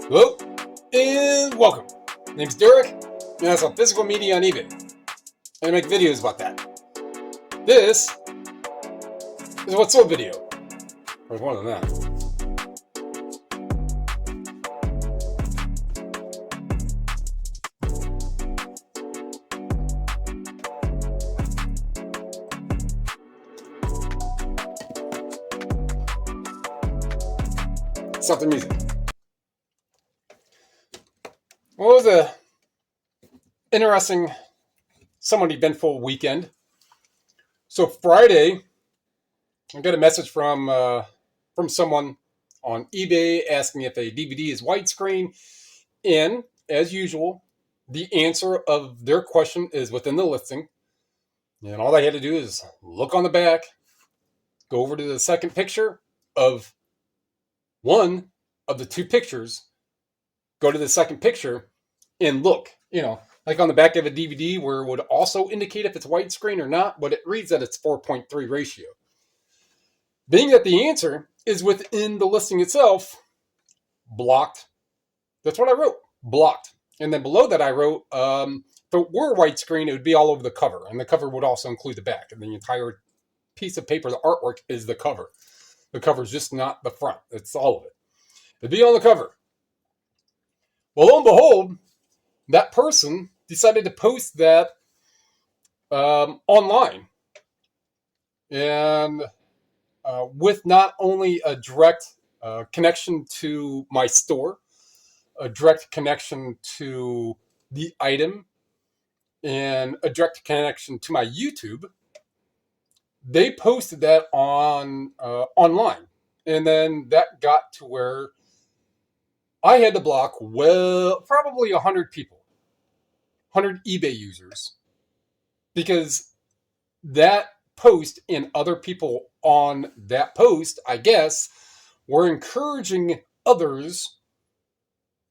Hello and welcome. My name's Derek, and I sell physical media on eBay. And I make videos about that. This is a What's Sold video. Or one of them. Stop the music. Well, it was a interesting, somewhat eventful weekend. So Friday, I got a message from someone on eBay asking if a DVD is widescreen, and as usual, the answer of their question is within the listing. And all I had to do is look on the back, go over to the second picture of one of the two pictures, go to the second picture, and look, like on the back of a DVD where it would also indicate if it's widescreen or not, but it reads that it's 4.3 ratio. Being that the answer is within the listing itself, blocked. That's what I wrote, blocked. And then below that I wrote, if it were widescreen, it would be all over the cover. And the cover would also include the back. And the entire piece of paper, the artwork, is the cover. The cover is just not the front. It's all of it. It'd be on the cover. Well, lo and behold, that person decided to post that online. And with not only a direct connection to my store, a direct connection to the item, and a direct connection to my YouTube, they posted that on online. And then that got to where I had to block, probably 100 people, 100 eBay users, because that post and other people on that post, I guess, were encouraging others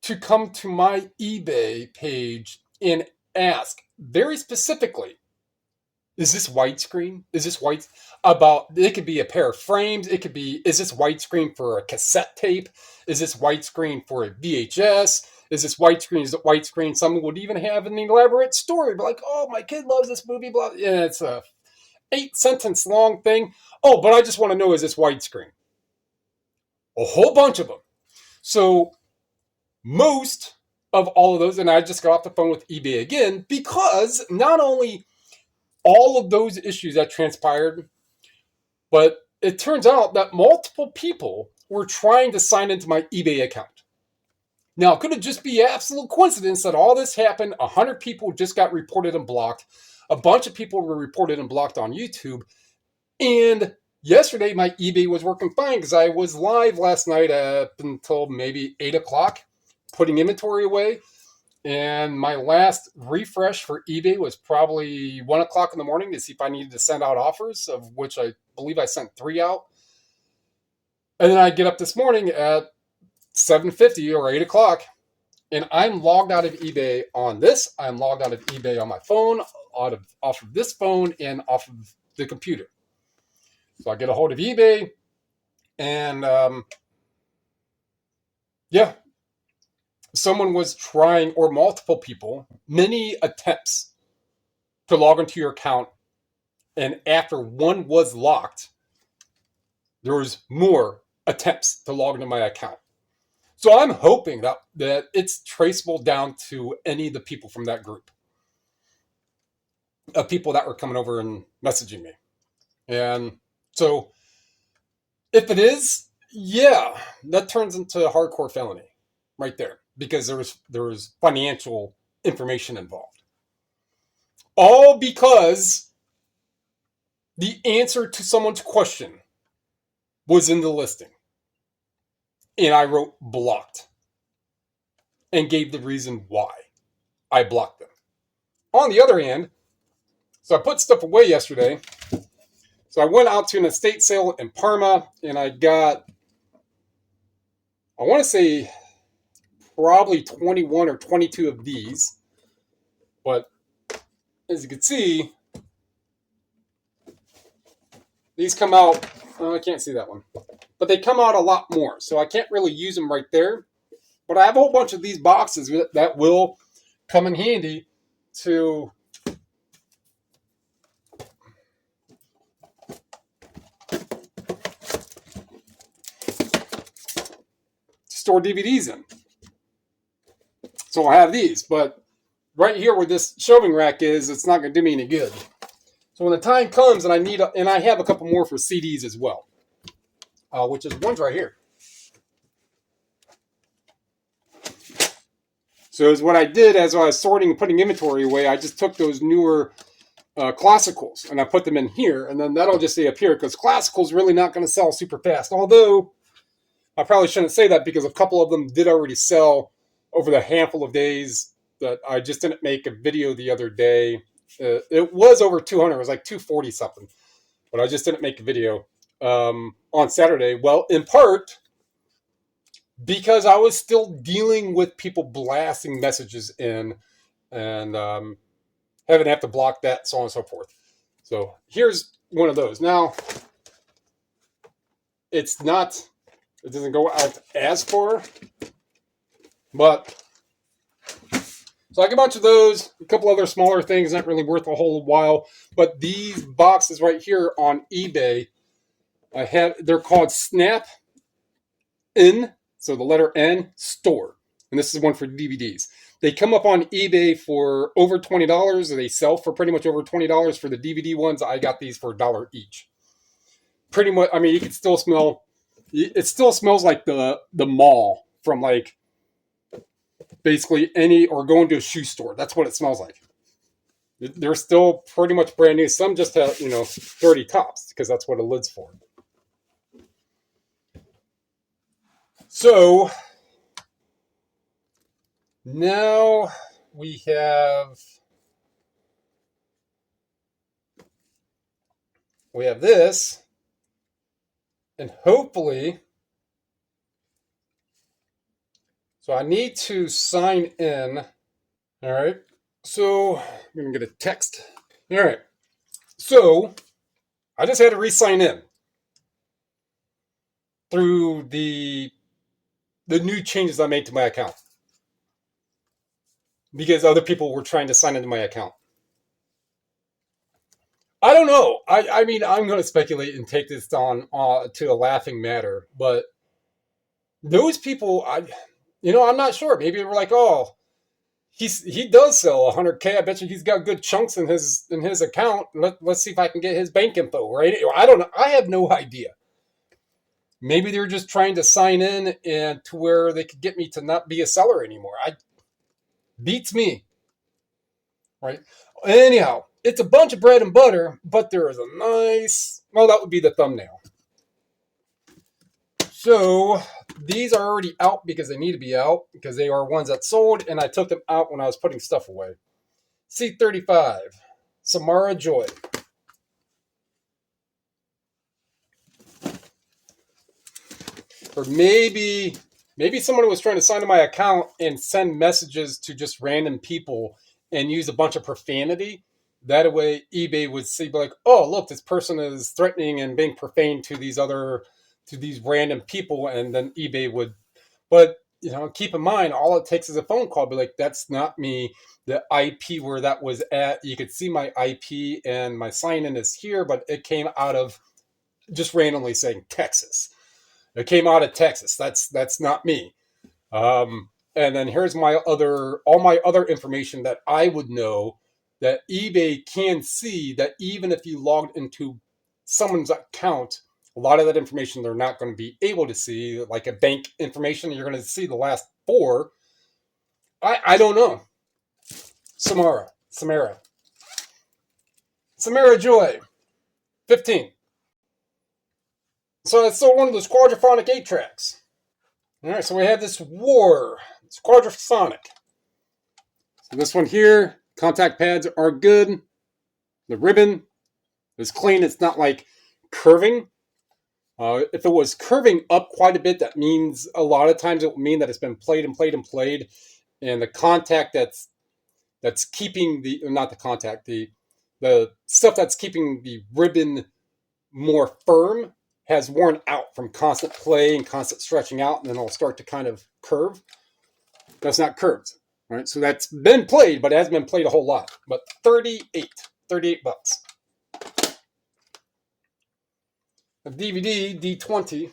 to come to my eBay page and ask very specifically, is this widescreen? Is this white? It could be a pair of frames. It could be, is this widescreen for a cassette tape? Is this widescreen for a VHS? Is this widescreen? Is it widescreen? Someone would even have an elaborate story, like, oh, my kid loves this movie, blah. Yeah, it's a 8-sentence long thing. Oh, but I just want to know, is this widescreen? A whole bunch of them. So most of all of those, and I just got off the phone with eBay again, because not only all of those issues that transpired, but it turns out that multiple people were trying to sign into my eBay account. Now, could it just be absolute coincidence that all this happened? 100 people just got reported and blocked. A bunch of people were reported and blocked on YouTube. And yesterday, my eBay was working fine because I was live last night up until maybe 8 o'clock, putting inventory away. And my last refresh for eBay was probably 1 o'clock in the morning to see if I needed to send out offers, of which I believe I sent 3 out. And then I get up this morning at 7:50 or 8 o'clock, and I'm logged out of eBay on this. I'm logged out of eBay on my phone, off of this phone, and off of the computer. So I get a hold of eBay, and someone was trying, or multiple people, many attempts to log into your account, and after one was locked, there was more attempts to log into my account. So I'm hoping that it's traceable down to any of the people from that group of people that were coming over and messaging me. And so if it is, yeah, that turns into a hardcore felony right there, because there was financial information involved. All because the answer to someone's question was in the listing. And I wrote blocked and gave the reason why I blocked them. On the other hand, so I put stuff away yesterday. So I went out to an estate sale in Parma, and I got, I want to say, probably 21 or 22 of these. But as you can see, these come out, I can't see that one, but they come out a lot more. So I can't really use them right there. But I have a whole bunch of these boxes that will come in handy to store DVDs in. So I have these, but right here where this shelving rack is, it's not going to do me any good. So when the time comes and I have a couple more for CDs as well, which is one's right here. So is what I did as I was sorting and putting inventory away, I just took those newer classicals and I put them in here, and then that'll just stay up here because classical's really not going to sell super fast. Although I probably shouldn't say that because a couple of them did already sell over the handful of days that I just didn't make a video the other day. It was over 200. It was like 240 something, but I just didn't make a video on Saturday. Well, in part because I was still dealing with people blasting messages in and having to have to block that, so on and so forth. So here's one of those. Now, it doesn't go out as far, but so I got a bunch of those, a couple other smaller things, not really worth a whole while, but these boxes right here on eBay, they're called Snap In, so the letter N, Store. And this is one for DVDs. They come up on eBay for over $20, or they sell for pretty much over $20 for the DVD ones. I got these for $1 each. Pretty much, I mean, you can still smell, it still smells like the mall from like basically or going to a shoe store. That's what it smells like. They're still pretty much brand new. Some just have, dirty tops because that's what a lid's for. So now we have this, and hopefully, so I need to sign in. All right. So I'm going to get a text. All right. So I just had to re-sign in through the new changes I made to my account because other people were trying to sign into my account. I don't know. I mean, I'm going to speculate and take this on to a laughing matter, but those people, I'm not sure. Maybe they were like, oh, he does sell 100K. I bet you he's got good chunks in his account. Let's see if I can get his bank info, right? I don't know. I have no idea. Maybe they're just trying to sign in and to where they could get me to not be a seller anymore. Beats me, right? Anyhow, it's a bunch of bread and butter, but there is a nice, well, that would be the thumbnail. So these are already out because they need to be out because they are ones that sold, and I took them out when I was putting stuff away. C35, Samara Joy. Or maybe someone was trying to sign to my account and send messages to just random people and use a bunch of profanity. That way eBay would see like, oh, look, this person is threatening and being profane to these random people, and then eBay would, but keep in mind, all it takes is a phone call. Be like, that's not me. The IP where that was at, you could see my IP and my sign-in is here, but it came out of just randomly saying Texas. It came out of Texas. That's not me. And then here's all my other information that I would know that eBay can see, that even if you logged into someone's account, a lot of that information they're not going to be able to see, like a bank information. You're going to see the last four. I don't know. Samara Joy, 15. So it's still one of those quadraphonic 8 tracks. All right, so we have this War. It's quadraphonic. So this one here, contact pads are good. The ribbon is clean. It's not like curving. If it was curving up quite a bit, that means a lot of times it will mean that it's been played and played and played. And the contact that's keeping the stuff that's keeping the ribbon more firm has worn out from constant play and constant stretching out, and then it'll start to kind of curve. That's not curved. Right? So that's been played, but it hasn't been played a whole lot. But 38 bucks. A DVD, D20.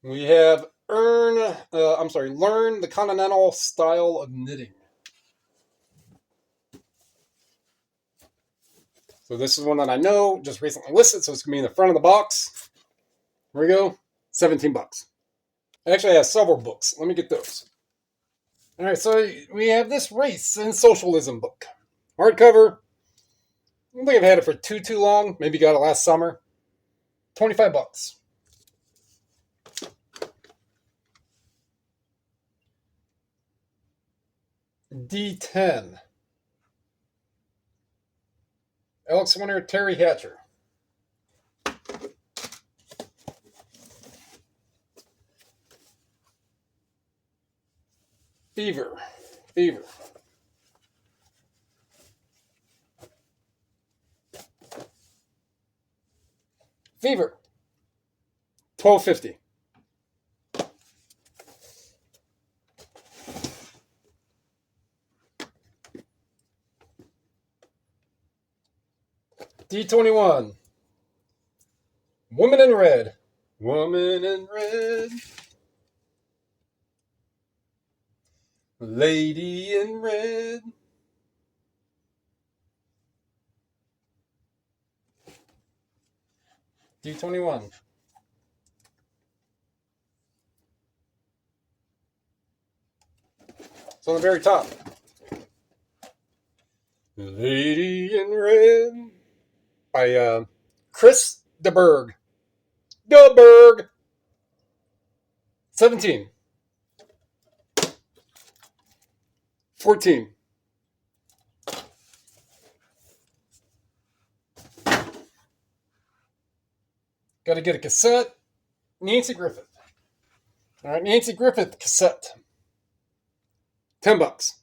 We have Learn the Continental Style of Knitting. So this is one that I know, just recently listed, so it's going to be in the front of the box. Here we go, 17 bucks. Actually, I have several books. Let me get those. All right, so we have this Race and Socialism book. Hardcover. I don't think I've had it for too long. Maybe got it last summer. 25 bucks. D10. Alex Winter, Terry Hatcher. Fever. $12.50. D21. Woman in Red. Lady in Red. D21. It's on the very top. Lady in Red by Chris DeBerg. 17. 14. Got to get a cassette. Nancy Griffith. All right, Nancy Griffith cassette. 10 bucks.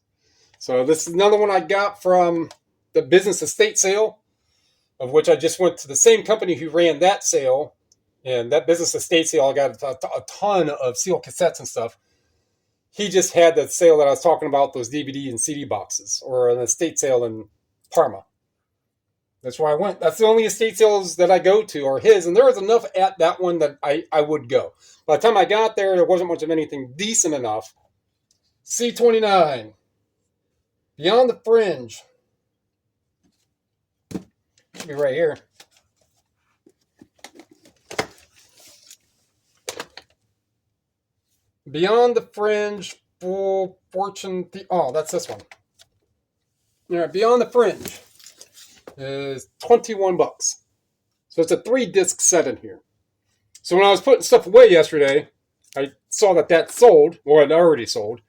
So this is another one I got from the business estate sale, of which I just went to the same company who ran that sale. And that business estate sale, I got a ton of seal cassettes and stuff. He just had that sale that I was talking about, those DVD and CD boxes, or an estate sale in Parma. That's where I went. That's the only estate sales that I go to are his, and there was enough at that one that I would go. By the time I got there, there wasn't much of anything decent enough. C29. Beyond the Fringe. Should be right here. Beyond the Fringe, Full Fortune. Oh, that's this one. All right, Beyond the Fringe is 21 bucks. So it's a 3-disc set in here. So when I was putting stuff away yesterday, I saw that sold, or it already sold.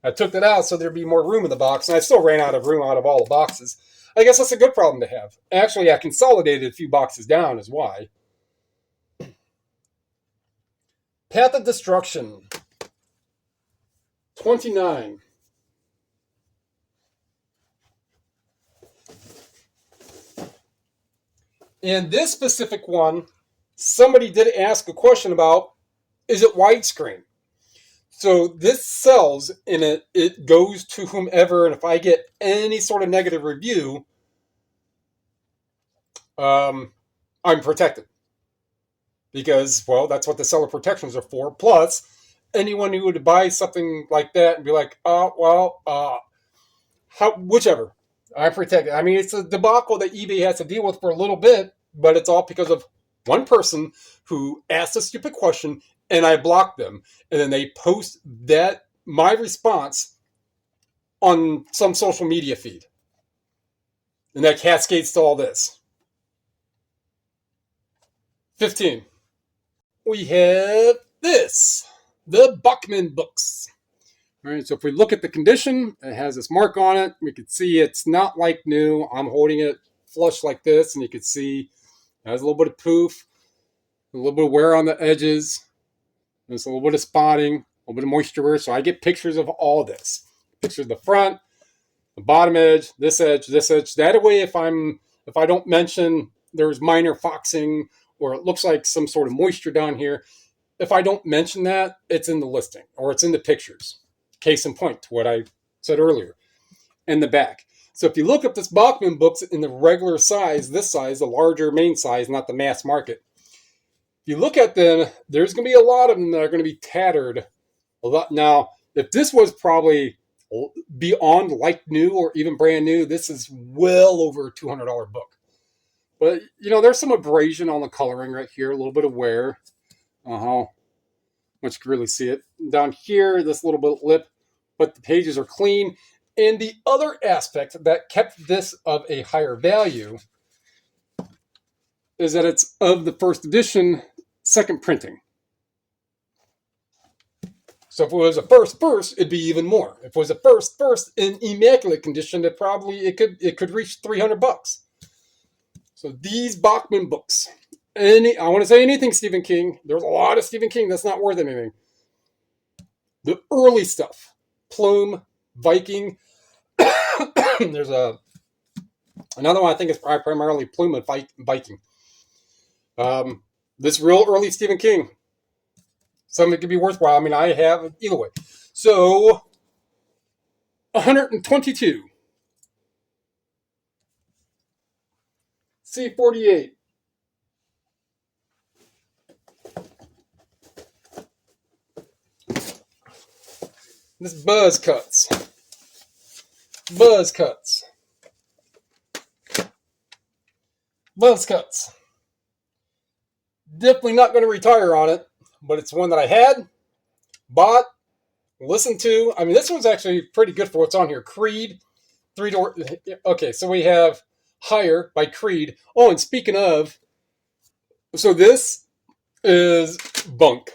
I took that out so there'd be more room in the box, and I still ran out of room out of all the boxes. I guess that's a good problem to have. Actually, I consolidated a few boxes down is why. Path of Destruction. 29. And this specific one, somebody did ask a question about, is it widescreen? So this sells, and it goes to whomever, and if I get any sort of negative review, I'm protected. Because, well, that's what the seller protections are for. Plus, anyone who would buy something like that and be like, whichever. I'm protected. I mean, it's a debacle that eBay has to deal with for a little bit, but it's all because of one person who asked a stupid question, and I blocked them. And then they post my response on some social media feed. And that cascades to all this. 15. We have this. The Buckman books. All right, so if we look at the condition, it has this mark on it. We can see it's not like new. I'm holding it flush like this, and you can see it has a little bit of poof, a little bit of wear on the edges. There's a little bit of spotting, a little bit of moisture. So I get pictures of all this. Pictures of the front, the bottom edge, this edge, this edge. That way, if I don't mention there's minor foxing or it looks like some sort of moisture down here, if I don't mention that, it's in the listing or it's in the pictures. Case in point to what I said earlier, in the back. So if you look up this Bachman books in the regular size, this size, the larger main size, not the mass market, if you look at them, there's going to be a lot of them that are going to be tattered. A lot. Now, if this was probably beyond like new or even brand new, this is well over a $200 book. But, there's some abrasion on the coloring right here, a little bit of wear. Much you can really see it. Down here, this little bit of lip, but the pages are clean. And the other aspect that kept this of a higher value is that it's of the first edition, second printing. So if it was a first, it'd be even more. If it was a first in immaculate condition, it could reach $300. So these Bachman books, I want to say anything Stephen King. There's a lot of Stephen King that's not worth anything. The early stuff, Plume, Viking. There's another one I think is primarily Plume and Viking. This real early Stephen King. Something that could be worthwhile. I mean, I have either way. So, 122. C48. This Buzz Cuts. Buzz Cuts. Buzz Cuts. Definitely not going to retire on it, but it's one that I had, bought, listened to. I mean, this one's actually pretty good for what's on here. Creed, 3-door. Okay, so we have Higher by Creed. Oh, and speaking of, so this is bunk.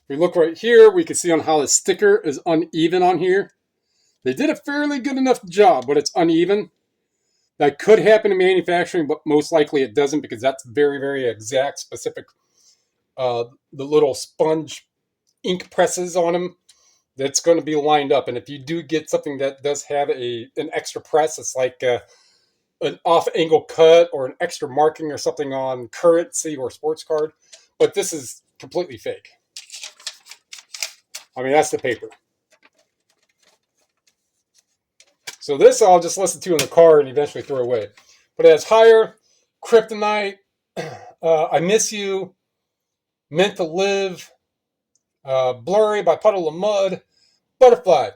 We look right here, we can see on how the sticker is uneven on here. They did a fairly good enough job, but it's uneven. That could happen in manufacturing, but most likely it doesn't because that's very, very exact, specific. The little sponge ink presses on them, that's going to be lined up. And if you do get something that does have an extra press, it's like an off-angle cut or an extra marking or something on currency or sports card. But this is completely fake. I mean, that's the paper. So this I'll just listen to in the car and eventually throw away. But it has Higher, Kryptonite, I Miss You, Meant to Live, Blurry by Puddle of Mud, Butterfly.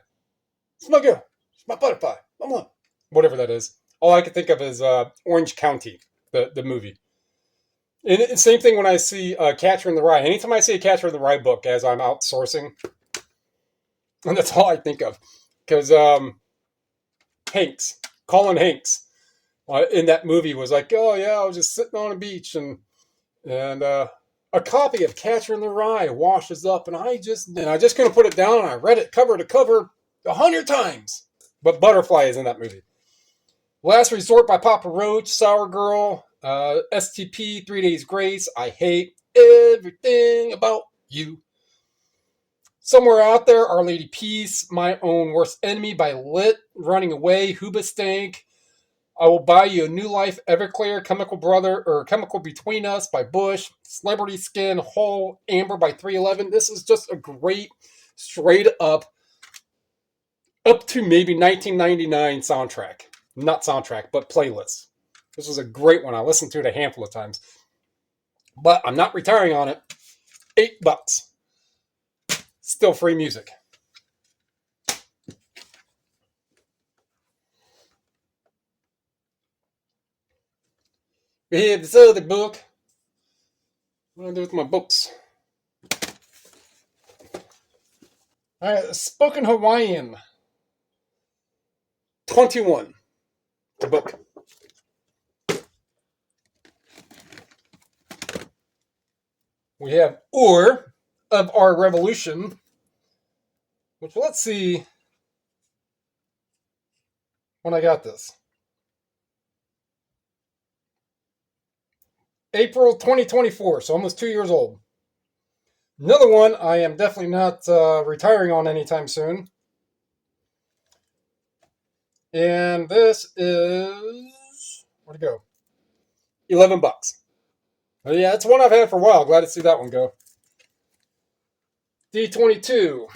It's my girl. It's my butterfly. Come on. Whatever that is. All I can think of is Orange County, the movie. And same thing when I see Catcher in the Rye. Anytime I see a Catcher in the Rye book as I'm outsourcing, and that's all I think of. Because Colin Hanks, in that movie was like, oh yeah, I was just sitting on a beach and a copy of Catcher in the Rye washes up, and I just couldn't put it down. And I read it cover to cover 100 times. But Butterfly is in that movie. Last Resort by Papa Roach, Sour Girl, STP, 3 Days Grace, I Hate Everything About You. Somewhere Out There, Our Lady Peace, My Own Worst Enemy by Lit, Running Away, Hoobastank, I Will Buy You a New Life, Everclear, Chemical Between Us by Bush, Celebrity Skin, Whole, Amber by 311. This is just a great, straight up to maybe 1999 soundtrack. Not soundtrack, but playlist. This was a great one. I listened to it a handful of times. But I'm not retiring on it. $8. Still free music. We have this other book. What do I do with my books? Alright, Spoken Hawaiian. 21. The book. We have Ur of Our Revolution, which let's see when I got this. April 2024, so almost 2 years old. Another one I am definitely not retiring on anytime soon. And this is, where'd it go? $11. But yeah, it's one I've had for a while. Glad to see that one go. D22.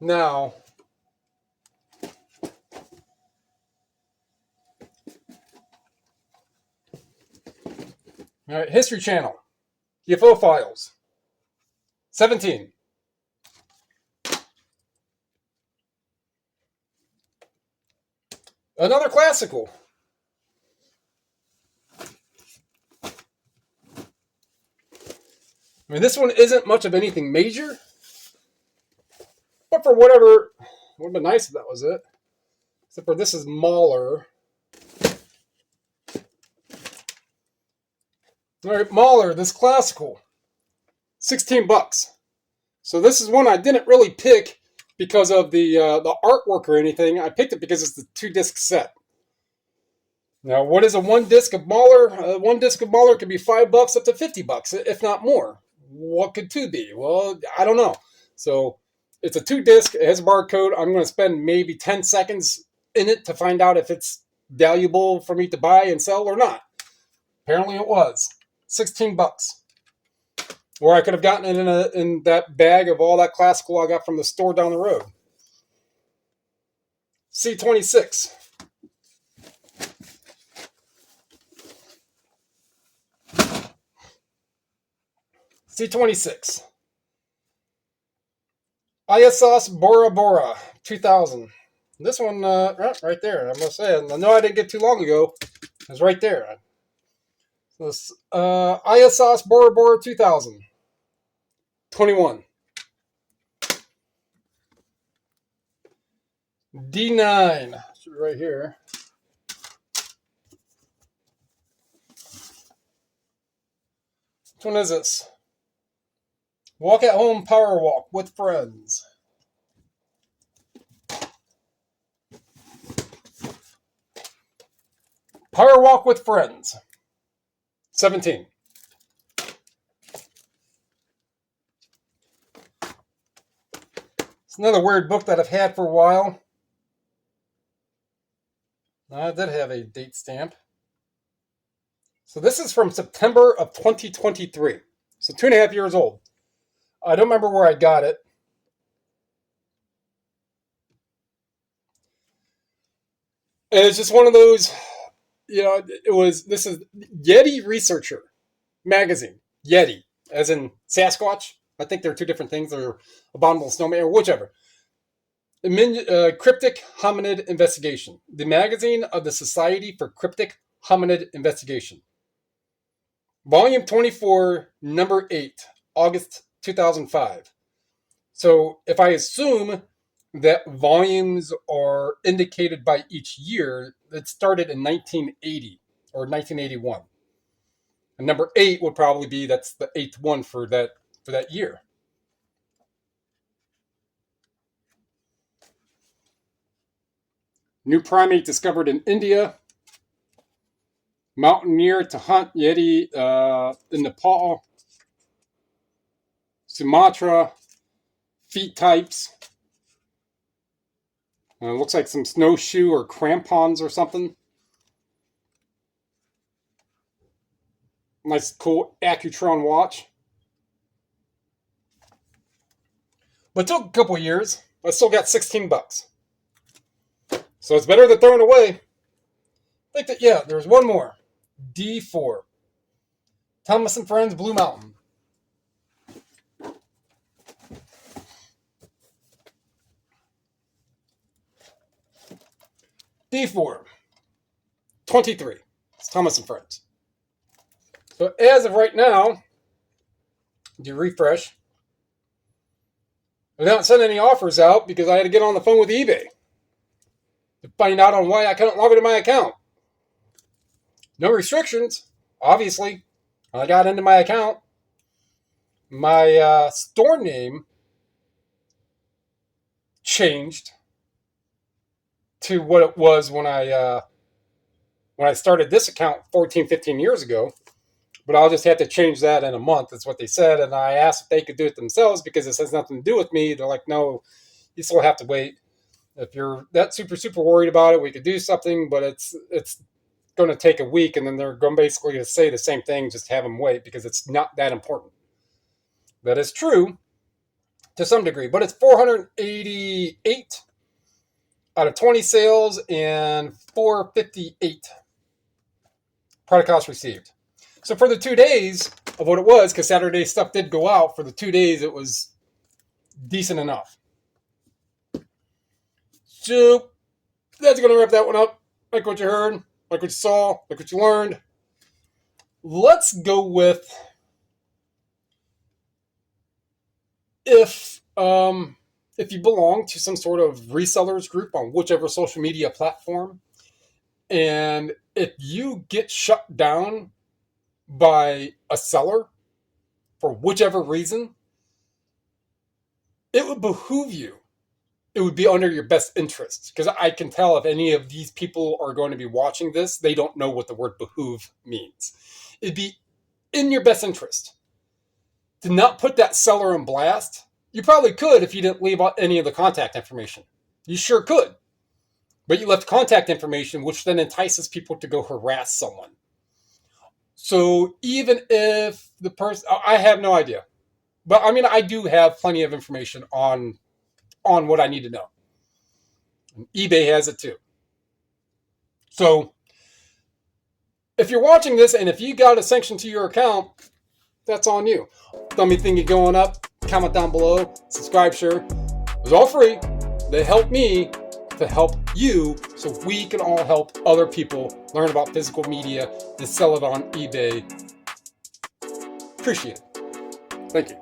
Now, all right, History Channel. UFO Files. 17. Another classical. I mean, this one isn't much of anything major, but for whatever, it would have been nice if that was it. Except for this is Mahler. All right, Mahler, this classical, $16. So this is one I didn't really pick because of the artwork or anything. I picked it because it's the 2-disc set. Now, what is a one disc of Mahler? One disc of Mahler could be $5 up to $50, if not more. What could two be? Well, I don't know. So it's a 2-disc. It has a barcode. I'm going to spend maybe 10 seconds in it to find out if it's valuable for me to buy and sell or not. Apparently it was. $16. Or I could have gotten it in that bag of all that classical I got from the store down the road. C26. C26. Isos Bora Bora 2000. This one, right there, I must say. I know I didn't get too long ago. It was right there. This Isos Bora Bora 2000. 21. D9. Right here. Which one is this? Walk at home power walk with friends. Power walk with friends. 17. It's another weird book that I've had for a while. I did have a date stamp. So this is from September of 2023. So 2.5 years old. I don't remember where I got it. And it's just one of those, this is Yeti Researcher magazine. Yeti, as in Sasquatch. I think they're two different things. They're abominable snowman or whichever. Cryptic Hominid Investigation. The magazine of the Society for Cryptic Hominid Investigation. Volume 24, number 8, August 2005. So if I assume that volumes are indicated by each year, it started in 1980 or 1981. And number 8 would probably be, that's the 8th one for that year. New primate discovered in India. Mountaineer to hunt Yeti in Nepal. Sumatra. Feet types. Looks like some snowshoe or crampons or something. Nice, cool Accutron watch. But it took a couple of years. I still got $16. So it's better than throwing away. I think that, yeah, there's one more. D4. Thomas and Friends Blue Mountain. D4. 23. It's Thomas and Friends. So as of right now, do refresh. I didn't send any offers out because I had to get on the phone with eBay to find out on why I couldn't log into my account. No restrictions, obviously. I got into my account. My store name changed to what it was when I started this account 14, 15 years ago. But I'll just have to change that in a month. That's what they said. And I asked if they could do it themselves because it has nothing to do with me. They're like, no, you still have to wait. If you're that super worried about it, we could do something, but it's going to take a week, and then they're going basically to say the same thing, just have them wait because it's not that important. That is true to some degree, but it's 488 out of 20 sales and 458 product cost received. So for the 2 days of what it was, because Saturday stuff did go out, for the 2 days it was decent enough. So that's going to wrap that one up. Like what you heard, like what you saw, like what you learned. Let's go with if you belong to some sort of resellers group on whichever social media platform, and if you get shut down by a seller for whichever reason, it would behoove you. It would be under your best interest, because I can tell if any of these people are going to be watching this, they don't know what the word behoove means. It'd be in your best interest to not put that seller on blast. You probably could if you didn't leave out any of the contact information. You sure could. But you left contact information, which then entices people to go harass someone. So even if the person, I have no idea. But I mean, I do have plenty of information on what I need to know. And eBay has it too. So if you're watching this and if you got a sanction to your account, that's on you. Tell me thing going up, comment down below, subscribe, share. It's all free. They help me to help you so we can all help other people learn about physical media and sell it on eBay. Appreciate it. Thank you.